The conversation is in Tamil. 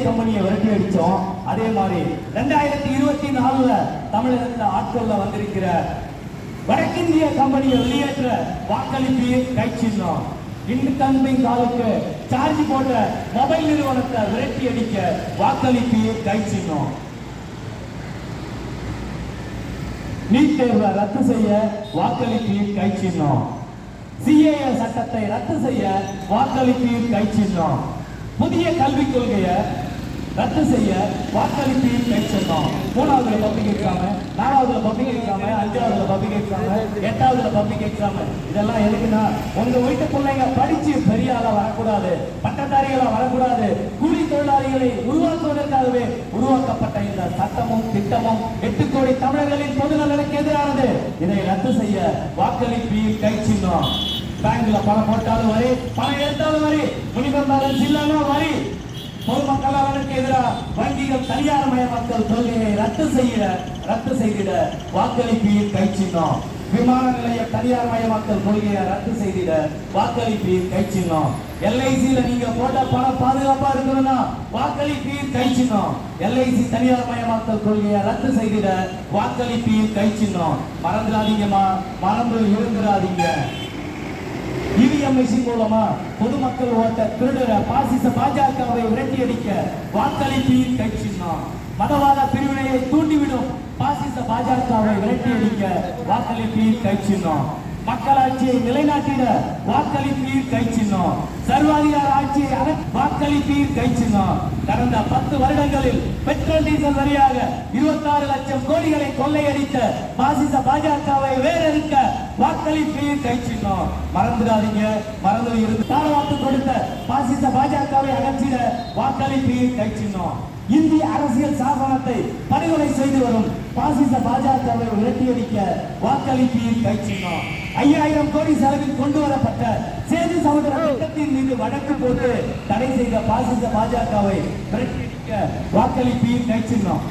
கம்பெனியை விரட்டி அடிச்சோம். அதே மாதிரி 2024 தமிழகத்தில் ஆட்கொள்ள வந்திருக்கிற வடக்கிந்திய கம்பெனியை வெளியேற்ற வாக்களிப்பு கை சின்னம். இன்கமிங் காலுக்கு சார்ஜ் போட்ட மொபைல் நிறுவனத்தை விரட்டி அடிக்க வாக்களிப்பு கை சின்னம். நீட் தேர்வை ரத்து செய்ய வாக்களிப்பு கை சின்னம். சிஏஏ சட்டத்தை ரத்து செய்ய வாக்களிப்பு கை சின்னம். புதிய கல்விக் கொள்கையை ரத்து செய்ய வாக்களிப்பு கை சின்னம். 3வது பப்ளிக் எக்ஸாம், 4வது பப்ளிக் எக்ஸாம், 5வது பப்ளிக் எக்ஸாம், 8வது பப்ளிக் எக்ஸாம், இதெல்லாம் எதுக்குன்னா உங்க வீட்டு பிள்ளைங்க படிச்சு பெரிய ஆளா வரக்கூடாது, பட்டதாரிகளா வரக்கூடாது, கூலி தொழிலாளிகளை உருவாக்குவதற்காகவே உருவாக்கப்பட்ட இந்த சட்டமும் திட்டமும் 8 கோடி தமிழர்களின் பொதுநலனுக்கு எதிரானது. இதை ரத்து செய்ய வாக்களிப்பு கை சின்னம். பேங்க்ல பணம் போட்டாலும் வரி, பணம் எடுத்தாலும் வரி, முனிவர் பேலன்ஸ் இல்லைன்னா வரி. பொதுமக்கள் அவனுக்கு எதிராக வங்கிகள் தனியார் மயமாக்கல் கொள்கையை ரத்து செய்திட வாக்களிப்பு கை சின்னம். விமான நிலைய தனியார் மயமாக்கல் கொள்கையை ரத்து செய்திட வாக்களிப்பு கை சின்னம். எல்ஐசியில நீங்க போட்ட பணம் பாதுகாப்பா இருக்கணும்னா வாக்களிப்பு கை சின்னம். எல்ஐசி தனியார் மயமாக்கல் கொள்கையை ரத்து செய்திட வாக்களிப்பு கை சின்னம். மறந்துடாதீங்கம்மா, மறந்து இருந்துடாதீங்க. இவிஎம் மிஷின் மூலமா பொதுமக்கள் ஓட்ட திருடுற பாசிச பாஜகவை விரட்டி அடிக்க வாக்களிப்பு கை சின்னம். மதவாத பிரிவினையை தூண்டிவிடும் பாசிச பாஜகவை விரட்டி அடிக்க வாக்களிப்பு கை சின்னம். மக்களாட்சியை நிலைநாட்டிட வாக்களிப்பு கை சின்னம். சர்வாதிகார ஆட்சியை வாக்களிப்பு கை சின்னம். கடந்த 10 வருடங்களில் பெட்ரோல் டீசல் வரியாக 26 லட்சம் கோடிகளை கொள்ளையடித்த பாசிச பாஜகவை வேறறுக்க வாக்களிப்பு கை சின்னம். மறந்துடாதீங்க, மறந்து இருந்து தாரவாத்து கொடுத்த பாசிச பாஜகவை அகற்றிட வாக்களிப்பு கை சின்னம். இந்திய அரசியல் சாசனத்தை படுகொலை செய்து வரும் பாசிச பாஜகவை விரட்டியடிக்க வாக்களிப்பு கை சின்னம். 5000 கோடி செலவில் கொண்டு வரப்பட்ட சேது சமுத்திர திட்டத்தின் மீது வழக்கு போட்டு தடை செய்த பாசிச பாஜகவை விரட்டியடிக்க வாக்களிப்பு கை சின்னம்.